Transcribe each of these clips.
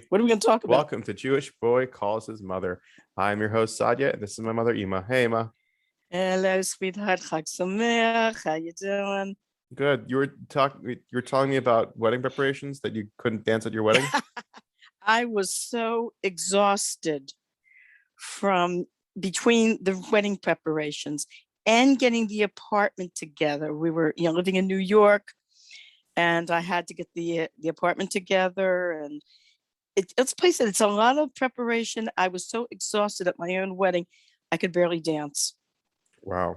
What are we going to talk about? Welcome to Jewish Boy Calls His Mother. I'm your host, Sadia, and this is my mother, Ima. Hey, Ima. Hello, sweetheart. Chag Sameach. How you doing? Good. You were telling me about wedding preparations that you couldn't dance at your wedding. I was so exhausted from between the wedding preparations and getting the apartment together. We were, living in New York, and I had to get the apartment together. And let's face it, it's a lot of preparation. I was so exhausted at my own wedding, I could barely dance. Wow.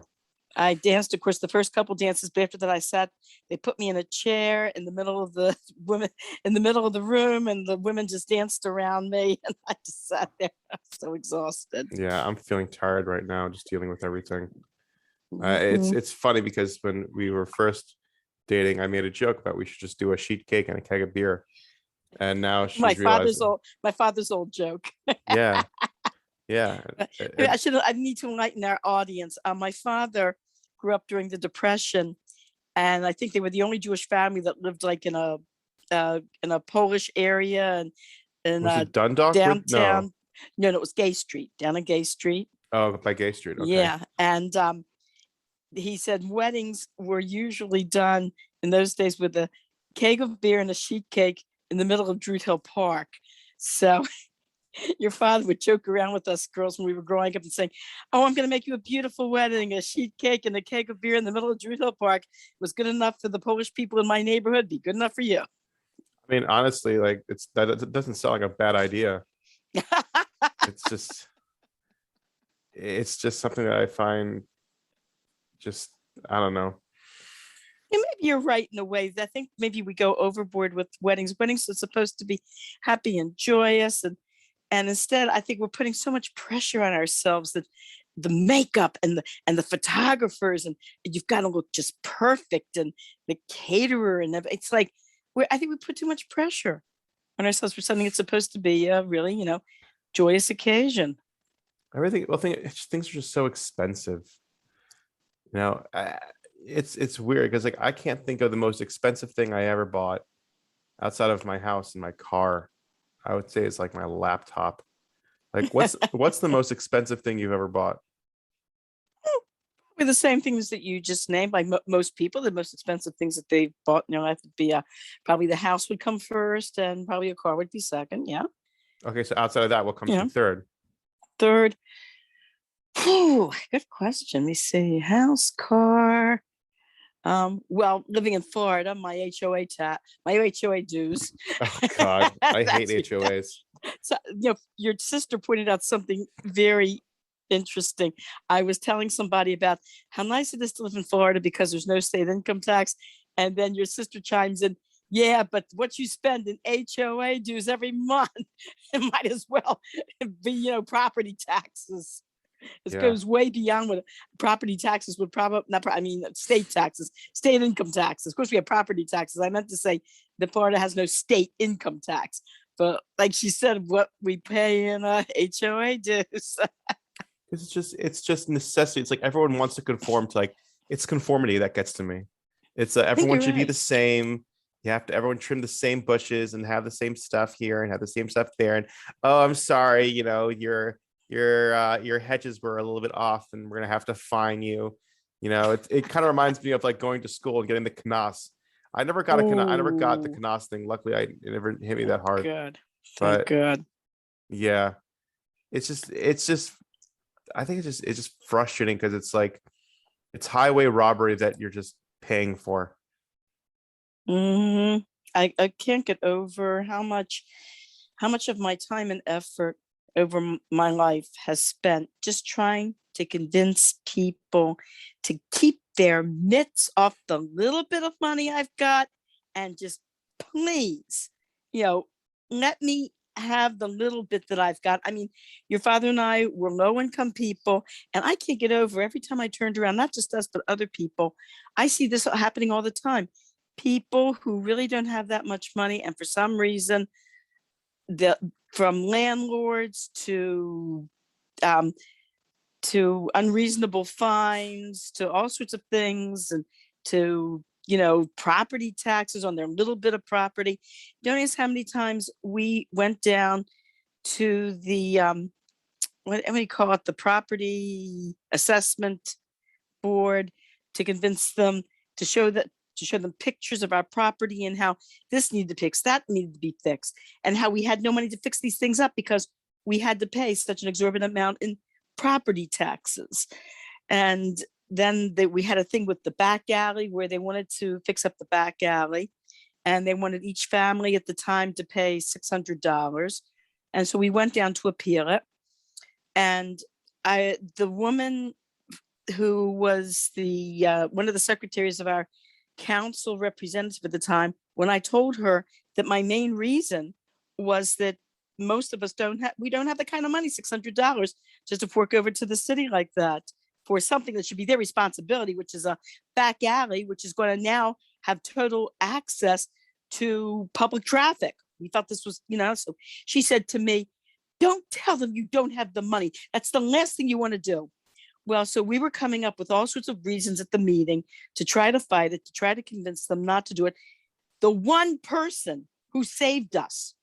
I danced, of course, the first couple dances, but after that I sat, they put me in a chair in the middle of the women in the middle of the room, and the women just danced around me, and I just sat there. I was so exhausted. Yeah, I'm feeling tired right now, just dealing with everything. It's Mhm. it's funny because when we were first dating, I made a joke about we should just do a sheet cake and a keg of beer, and now My she's father's realizing, old my father's old joke. yeah, yeah, I should I need to enlighten our audience. My father grew up during the Depression, and I think they were the only Jewish family that lived like in a Polish area, and in was it Dundalk? No, downtown. No, no, it was Gay Street, down on Gay Street. oh, by Gay Street. Okay. Yeah, and he said weddings were usually done in those days with a keg of beer and a sheet cake in the middle of Druid Hill Park. So your father would joke around with us girls when we were growing up and saying, "Oh, I'm going to make you a beautiful wedding. A sheet cake and a keg of beer in the middle of Druid Hill Park was good enough for the Polish people in my neighborhood. Be good enough for you." I mean, honestly, like it doesn't sound like a bad idea. It's just something that I find just I don't know. And maybe you're right in a way. I think maybe we go overboard with weddings. Weddings are supposed to be happy and joyous, and instead, I think we're putting so much pressure on ourselves that the makeup and the photographers, and you've got to look just perfect, and the caterer and it's like I think we put too much pressure on ourselves for something that's supposed to be a really joyous occasion. Everything, well, things are just so expensive. You know, it's weird because like I can't think of the most expensive thing I ever bought outside of my house and my car. I would say it's like my laptop. Like, what's the most expensive thing you've ever bought? With the same things that you just named, like most people, the most expensive things that they bought, have to be probably the house would come first, and probably a car would be second. Yeah, Okay, so outside of that, what comes to yeah. you third? Third, good question. Let me see. House, car. Well, living in Florida, my HOA dues. Oh God, I hate That's HOAs. so. Your sister pointed out something very interesting. I was telling somebody about how nice it is to live in Florida because there's no state income tax, and then your sister chimes in, "Yeah, but what you spend in HOA dues every month, it might as well be, property taxes." This Yeah, goes way beyond what property taxes would probably not. I mean, state taxes, state income taxes. Of course, we have property taxes. I meant to say that Florida has no state income tax, but like she said, what we pay in HOA dues. it's just necessity. It's like everyone wants to conform to, like, it's conformity that gets to me. It's I think everyone you're should be right. the same. You have to everyone trim the same bushes and have the same stuff here and have the same stuff there. And oh, I'm sorry, your hedges were a little bit off, and we're gonna have to fine you. It kind of reminds me of like going to school and getting the knas. I never got the Oh, knas thing. Luckily, it never hit me that thank hard. God. Thank But God. yeah, it's just I think it's just frustrating because it's like it's highway robbery that you're just paying for. hmm I can't get over how much of my time and effort over my life has spent just trying to convince people to keep their mitts off the little bit of money I've got, and just please, you know, let me have the little bit that I've got. I mean, your father and I were low income people, and I can't get over every time I turned around, not just us, but other people. I see this happening all the time. People who really don't have that much money, and for some reason, the from landlords um, to unreasonable fines to all sorts of things, and to property taxes on their little bit of property. Don't ask how many times we went down to the, what do you call it? The property assessment board to convince them to show them pictures of our property and how this needed to be fixed, that needed to be fixed, and how we had no money to fix these things up because we had to pay such an exorbitant amount in property taxes. And then we had a thing with the back alley where they wanted to fix up the back alley, and they wanted each family at the time to pay $600. And so we went down to appeal it. And the woman who was the one of the secretaries of our council representative at the time, when I told her that my main reason was that most of us don't have the kind of money, $600, just to fork over to the city like that for something that should be their responsibility, which is a back alley, which is going to now have total access to public traffic. We thought this was, so she said to me, don't tell them you don't have the money. That's the last thing you want to do. Well, so we were coming up with all sorts of reasons at the meeting to try to fight it, to try to convince them not to do it. The one person who saved us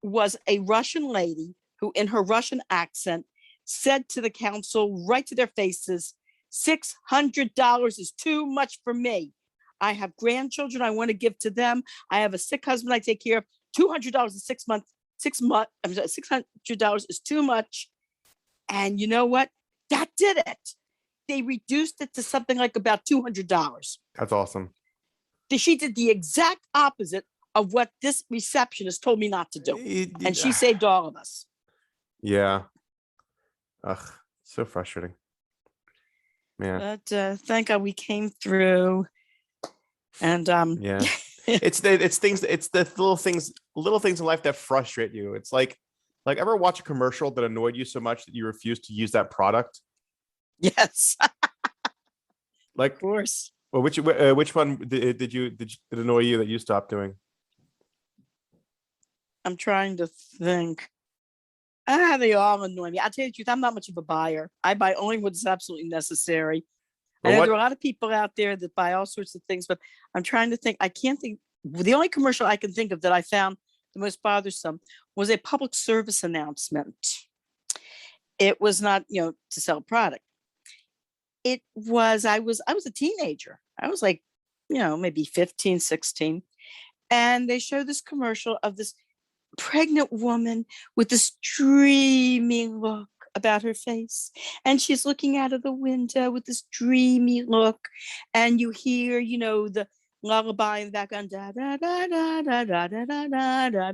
was a Russian lady who, in her Russian accent, said to the council right to their faces, $600 is too much for me. I have grandchildren I want to give to them. I have a sick husband I take care of. $200 in 6 months, $600 is too much. And you know what? That did it. They reduced it to something like about $200. That's awesome. She did the exact opposite of what this receptionist told me not to do. And she saved all of us. Yeah. Ugh, so frustrating. Man. But thank God we came through. And yeah. It's the little things in life that frustrate you. It's like ever watch a commercial that annoyed you so much that you refuse to use that product? Yes. Like, of course. Well, which one did it annoy you that you stopped doing? I'm trying to think. They all annoy me. I'll tell you the truth, I'm not much of a buyer. I buy only what's absolutely necessary. I know there are a lot of people out there that buy all sorts of things, but I'm trying to think. I can't think. The only commercial I can think of that I found the most bothersome was a public service announcement. It was not, to sell a product. It was, I was a teenager. I was like, maybe 15, 16. And they show this commercial of this pregnant woman with this dreamy look about her face. And she's looking out of the window with this dreamy look. And you hear, the lullaby in the background, da da da da da da da da da da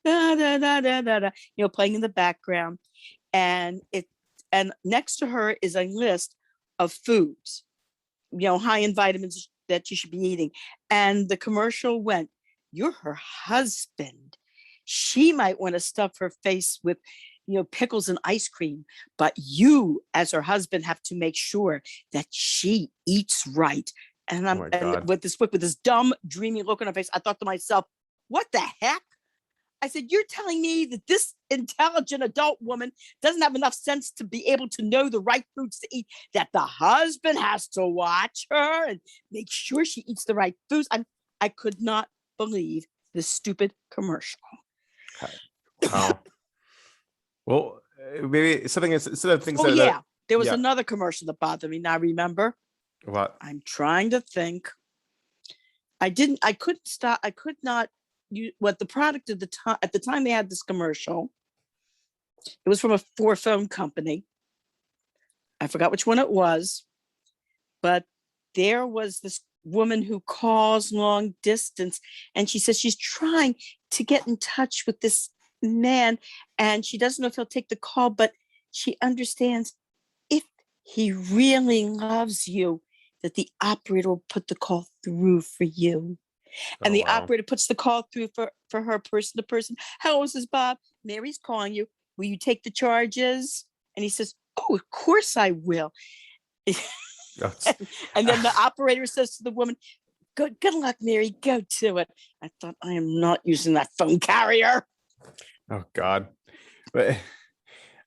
da da da da da da, playing in the background. And next to her is a list of foods, high in vitamins that you should be eating. And the commercial went, you're her husband. She might want to stuff her face with, pickles and ice cream, but you as her husband have to make sure that she eats right. And and with this dumb, dreamy look on her face, I thought to myself, what the heck? I said, you're telling me that this intelligent adult woman doesn't have enough sense to be able to know the right foods to eat, that the husband has to watch her and make sure she eats the right foods. I could not believe this stupid commercial. Wow. Well, maybe something is instead of things. Oh, yeah. There was another commercial that bothered me. Now, remember? What? I'm trying to think. I couldn't stop. I could not. What the product at the time they had this commercial, it was from a phone company. I forgot which one it was, but there was this woman who calls long distance, and she says she's trying to get in touch with this man, and she doesn't know if he'll take the call, but she understands if he really loves you, that the operator will put the call through for you. And the operator puts the call through for her, person to person. Hello, this is Bob. Mary's calling you. Will you take the charges? And he says, oh, of course I will. And then the operator says to the woman, good luck, Mary. Go to it. I thought, I am not using that phone carrier. Oh, God. But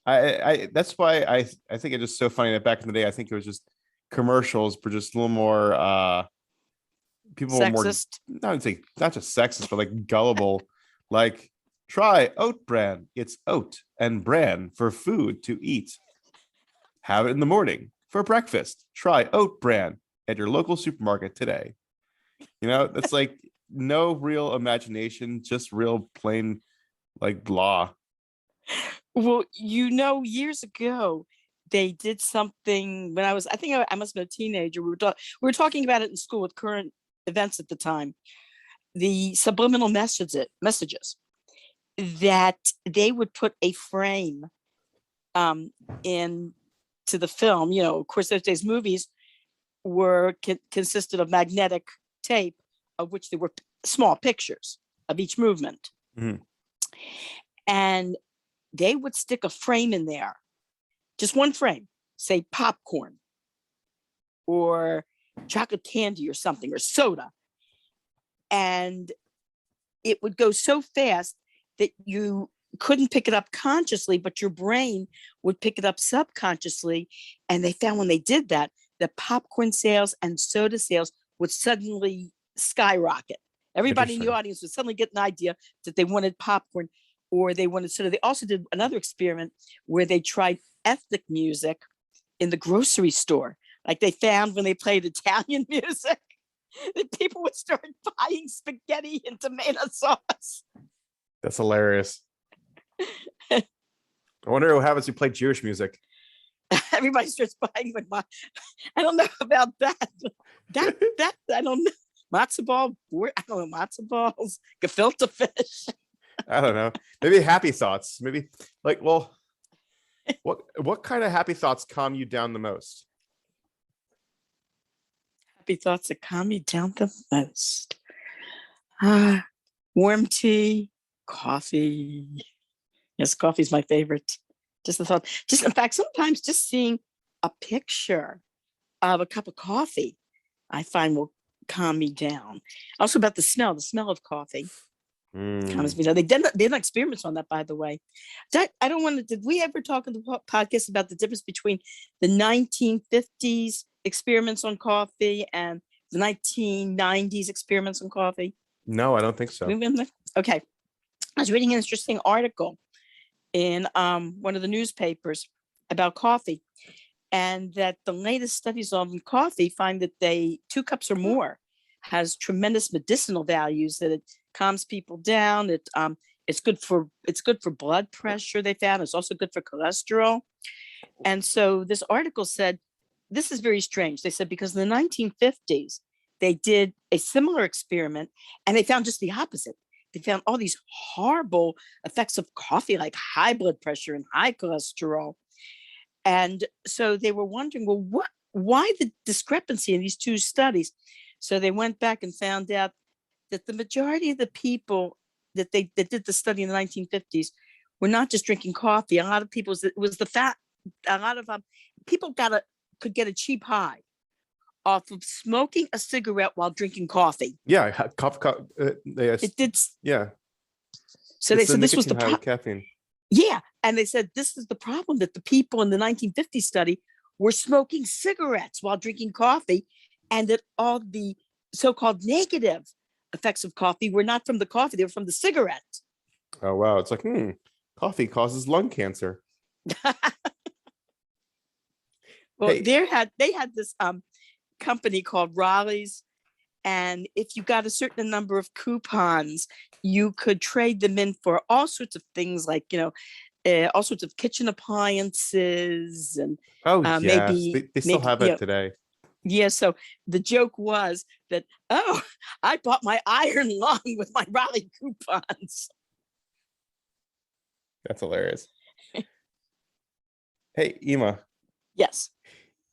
I that's why I think it's just so funny that back in the day, I think it was just commercials were just a little more people were more, Sexist. not say not just sexist, but like gullible. Like, try oat bran. It's oat and bran for food to eat. Have it in the morning for breakfast. Try oat bran at your local supermarket today. That's like no real imagination, just real plain like blah. Well, years ago, they did something when I think I must have been a teenager. We were talking about it in school with current events at the time. The subliminal messages that they would put a frame in to the film. Of course, those days movies consisted of magnetic tape, of which there were small pictures of each movement. Mhm. And they would stick a frame in there, just one frame, say popcorn or chocolate candy or something, or soda. And it would go so fast that you couldn't pick it up consciously, but your brain would pick it up subconsciously. And they found when they did that, the popcorn sales and soda sales would suddenly skyrocket. Everybody in the Interesting. audience would suddenly get an idea that they wanted popcorn or they wanted soda. They also did another experiment where they tried ethnic music in the grocery store. Like they found when they played Italian music, that people would start buying spaghetti and tomato sauce. That's hilarious. I wonder what happens if you play Jewish music. Everybody starts buying I don't know about that. That I don't know. Matzo ball, I don't know, matzo balls, gefilte fish. I don't know. Maybe happy thoughts. Maybe like, well, what kind of happy thoughts calm you down the most? Happy thoughts that calm me down the most. Warm tea, coffee. Yes, coffee's my favorite. Just the thought. Just in fact, sometimes just seeing a picture of a cup of coffee, I find will calm me down. Also about the smell of coffee calms me down. They did experiments on that, by the way. I don't want to. Did we ever talk on the podcast about the difference between the 1950s experiments on coffee and the 1990s experiments on coffee? No, I don't think so. Okay. I was reading an interesting article in one of the newspapers about coffee, and that the latest studies on coffee find that 2 cups or more has tremendous medicinal values, that it calms people down. It's good for blood pressure. They found it's also good for cholesterol. And so this article said, this is very strange. They said, because in the 1950s, they did a similar experiment and they found just the opposite. They found all these horrible effects of coffee, like high blood pressure and high cholesterol. And so they were wondering, well, why the discrepancy in these 2 studies? So they went back and found out that the majority of the people that did the study in the 1950s were not just drinking coffee. A lot of people, it was the fat. A lot of people could get a cheap high off of smoking a cigarette while drinking coffee. Yeah, It did. Yeah. So they said this was the caffeine. Yeah, and they said this is the problem, that the people in the 1950 study were smoking cigarettes while drinking coffee, and that all the so-called negative effects of coffee were not from the coffee; they were from the cigarette. Oh wow! It's like, coffee causes lung cancer. Well, they had this company called Raleigh's, and if you got a certain number of coupons, you could trade them in for all sorts of things, like all sorts of kitchen appliances, and yes, maybe they still have it today. Yeah, so the joke was that, I bought my iron lung with my Raleigh coupons. That's hilarious. Hey, Ema. Yes.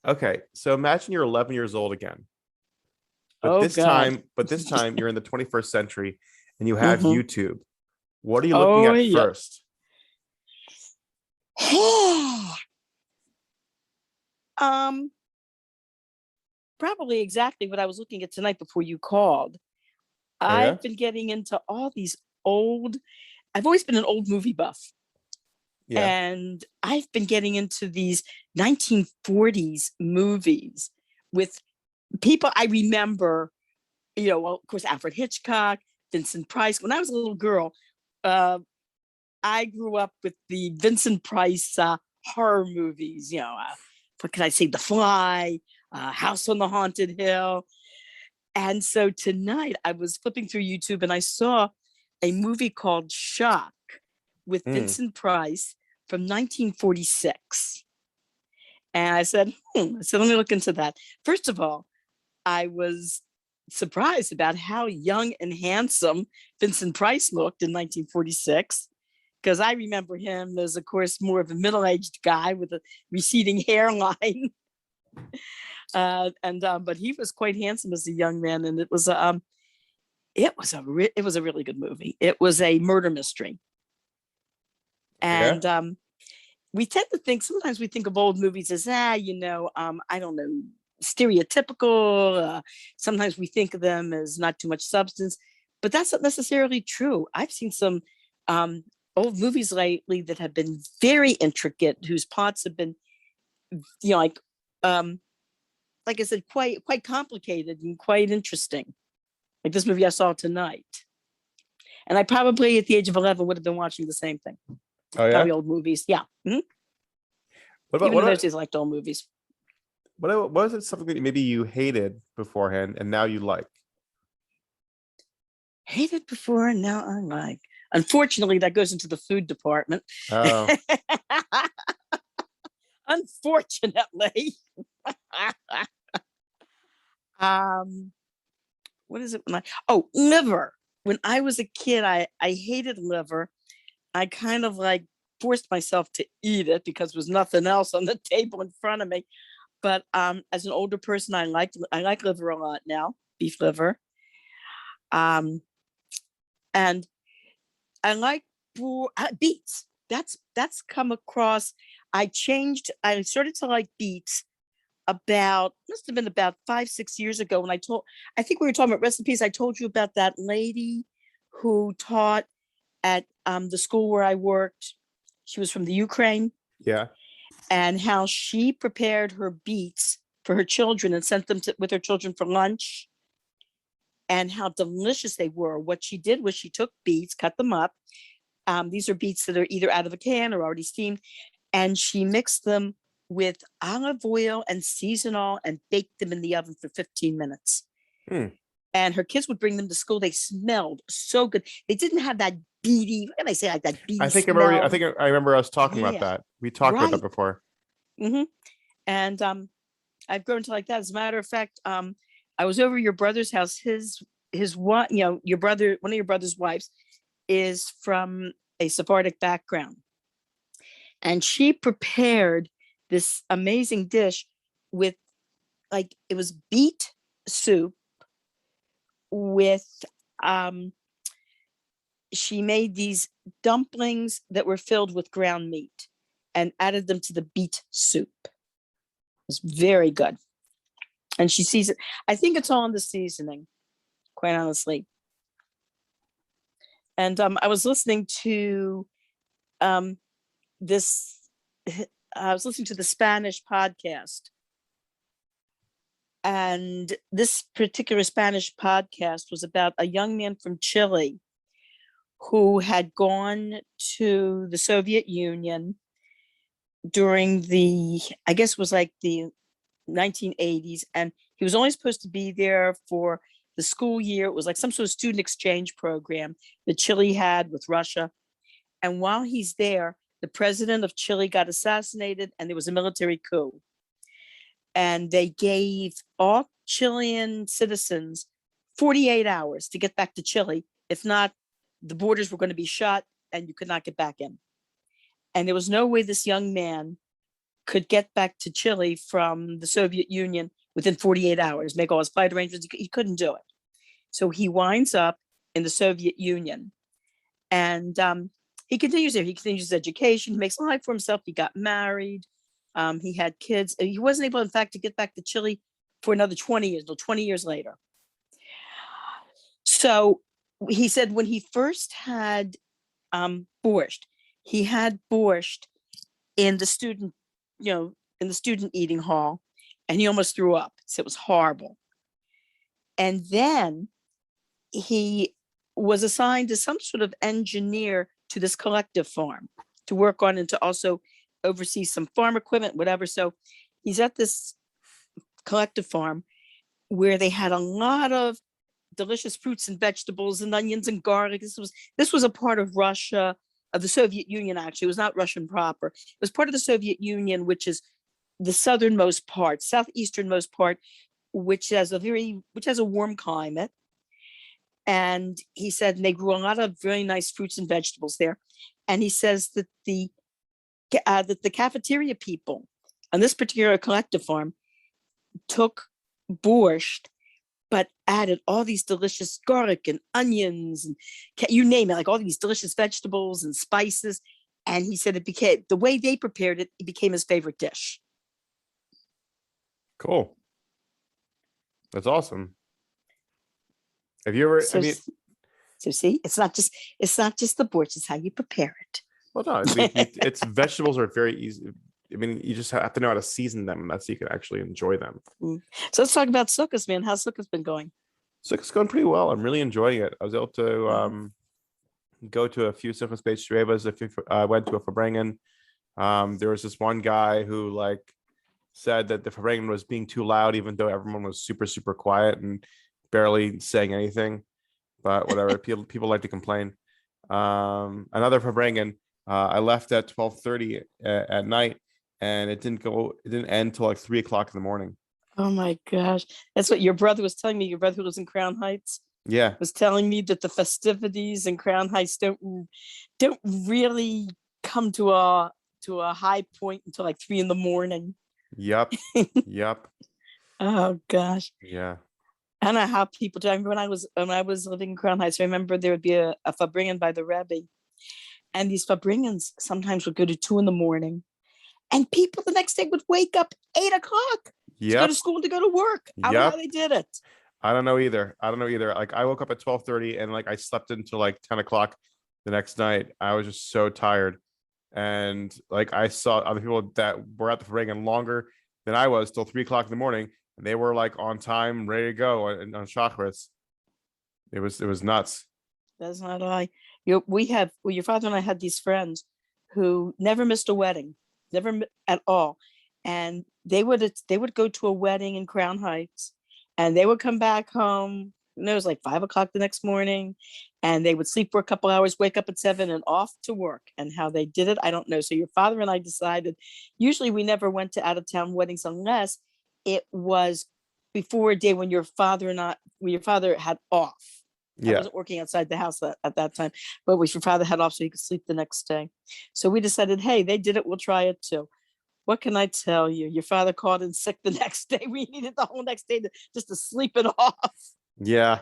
Okay, so imagine you're 11 years old again. But this time you're in the 21st century and you have YouTube. What are you looking at first? Probably exactly what I was looking at tonight before you called. I've been getting into all these I've always been an old movie buff. Yeah. And I've been getting into these 1940s movies with people I remember well, of course, Alfred Hitchcock, Vincent Price. When I was a little girl, uh, I grew up with the Vincent Price horror movies. What can I say? The Fly, House on the Haunted Hill. And so tonight I was flipping through YouTube and I saw a movie called Shock with Mm. Vincent Price from 1946. And I said, let me look into that. First of all, I was surprised about how young and handsome Vincent Price looked in 1946, because I remember him as, of course, more of a middle-aged guy with a receding hairline. But he was quite handsome as a young man, and it was a really good movie. It was a murder mystery, Yeah. and we tend to think sometimes we think of old movies as I don't know, stereotypical. Sometimes we think of them as not too much substance, but that's not necessarily true. I've seen some um, old movies lately that have been very intricate, whose plots have been, you know, like um, like I said, quite complicated and quite interesting. Like this movie I saw tonight, and I probably at the age of 11 would have been watching the same thing. Oh yeah. Probably old movies, yeah. What about Even what in those about days, I liked old movies. what was it something that maybe you hated beforehand and now you like? Hated before, and now I like. Unfortunately, that goes into the food department. Oh, Unfortunately. um, what is it when liver. When I was a kid, I hated liver. I kind of like forced myself to eat it because there was nothing else on the table in front of me. But as an older person, I like liver a lot now, beef liver. Um, and I like beets. That's come across. I started to like beets about, must have been about 5 6 years ago, when I think we were talking about recipes. I told you about that lady who taught at the school where I worked. She was from the Ukraine, yeah. and how she prepared her beets for her children and sent them with her children for lunch, and how delicious they were. What she did was she took beets, cut them up. These are beets that are either out of a can or already steamed, and she mixed them with olive oil and seasonal and baked them in the oven for 15 minutes. Hmm. And her kids would bring them to school. They smelled so good. They didn't have that beady, what can I say, like that beady I smell. think I remember us talking about Yeah, that. We talked about that right. before. hmm And I've grown to like that. As a matter of fact, I was over your brother's house. His one, your brother, one of your brother's wives, is from a Sephardic background, and she prepared this amazing dish with, like, it was beet soup with um she made these dumplings that were filled with ground meat and added them to the beet soup. It was very good. And she sees it. I think it's all in the seasoning, quite honestly. And I was listening to um, this. I was listening to the Spanish podcast, and this particular Spanish podcast was about a young man from Chile who had gone to the Soviet Union during the, I guess it was like the 1980s, and he was only supposed to be there for the school year. It was like some sort of student exchange program that Chile had with Russia. And while he's there, the president of Chile got assassinated, and there was a military coup. And they gave all Chilean citizens 48 hours to get back to Chile. If not, the borders were going to be shut and you could not get back in. And there was no way this young man could get back to Chile from the Soviet Union within 48 hours, make all his flight arrangements. He couldn't do it. So he winds up in the Soviet Union, and he continues there. He continues his education. He makes a life for himself. He got married. He had kids. He wasn't able, in fact, to get back to Chile for another 20 years, until 20 years later. So he said when he first had borscht, he had borscht in the student, in the student eating hall, and he almost threw up. So it was horrible. And then he was assigned as some sort of engineer to this collective farm to work on and to also oversee some farm equipment, whatever. So he's at this collective farm where they had a lot of delicious fruits and vegetables and onions and garlic. This was a part of Russia, of the Soviet Union. Actually, it was not Russian proper. It was part of the Soviet Union, which is the southernmost part, southeasternmost part, which has a warm climate. And he said they grew a lot of very nice fruits and vegetables there. And he says that the cafeteria people on this particular collective farm took borscht, but added all these delicious garlic and onions and you name it, like all these delicious vegetables and spices. And he said it became, the way they prepared it, it became his favorite dish. Cool. That's awesome. Have you ever? So, see, it's not just the borscht; it's how you prepare it. Well, no, it's vegetables are very easy. I mean, you just have to know how to season them, and that's so you can actually enjoy them. So let's talk about Sukkot, man. How's Sukkot been going? Sukkot's going pretty well. I'm really enjoying it. I was able to go to a few Sukkot-based shrevas. I went to a Farbrengen. There was this one guy who said that the Farbrengen was being too loud, even though everyone was super, super quiet and barely saying anything. But whatever, people like to complain. Another Farbrengen, I left at 12:30 at night, and it didn't end till 3 o'clock in the morning. Oh my gosh, that's what your brother was telling me. Your brother who lives in Crown Heights, was telling me that the festivities in Crown Heights don't really come to a high point until 3 in the morning. Yep. Oh gosh. Yeah. I don't know how people do. I remember when I was living in Crown Heights, I remember there would be a Farbrengen by the Rebbe. And these Farbrengens sometimes would go to 2 in the morning. And people the next day would wake up 8 o'clock to go to school and to go to work. I don't know how they did it. I don't know either. I woke up at 12:30 and I slept until 10 o'clock the next night. I was just so tired. And I saw other people that were at the Farbrengen longer than I was till 3 o'clock in the morning. And they were on time, ready to go on Shacharis. It was nuts. That's not I. Your father and I had these friends who never missed a wedding, never at all. And they would go to a wedding in Crown Heights, and they would come back home. And it was 5 o'clock the next morning, and they would sleep for a couple hours, wake up at 7, and off to work. And how they did it, I don't know. So your father and I decided. Usually, we never went to out of town weddings unless it was before a day when your father had off. I wasn't working outside the house at that time, but your father had off so he could sleep the next day. So we decided, hey, they did it, we'll try it too. What can I tell you? Your father called in sick the next day. We needed the whole next day just to sleep it off. Yeah.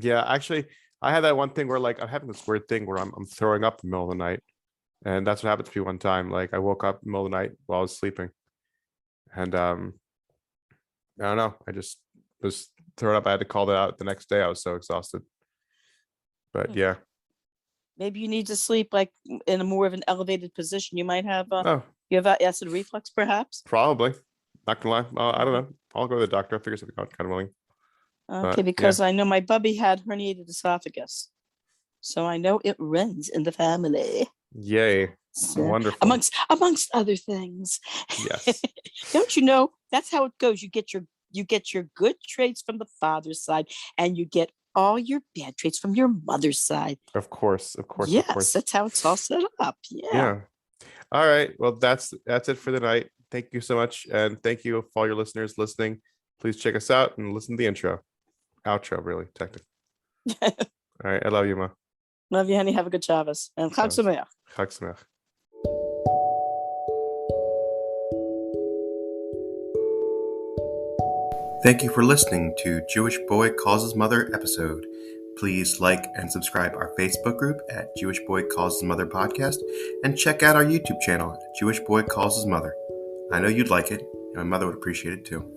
Actually, I had that one thing where I'm having this weird thing where I'm throwing up in the middle of the night, and that's what happened to me one time. I woke up in the middle of the night while I was sleeping, and I don't know. I just was throwing up. I had to call that out the next day. I was so exhausted. But yeah. Maybe you need to sleep in a more of an elevated position. You might have you have acid reflux, perhaps. Probably. Not gonna lie. I don't know. I'll go to the doctor. I'll figure something out. Kind of willing. Okay, because I know my bubby had herniated esophagus, so I know it runs in the family. Yay! So, wonderful. Amongst other things. Yes. Don't you know that's how it goes? You get your good traits from the father's side, and you get all your bad traits from your mother's side. Of course. Yes, that's how it's all set up. Yeah. All right. Well, that's it for the night. Thank you so much, and thank you for all your listeners listening. Please check us out and listen to the outro, really, technically. All right. I love you, Ma. Love you, honey. Have a good Shabbos. And Chag Sameach. Chag Sameach. Thank you for listening to Jewish Boy Calls His Mother episode. Please like and subscribe our Facebook group at Jewish Boy Calls His Mother podcast, and check out our YouTube channel, Jewish Boy Calls His Mother. I know you'd like it, and my mother would appreciate it too.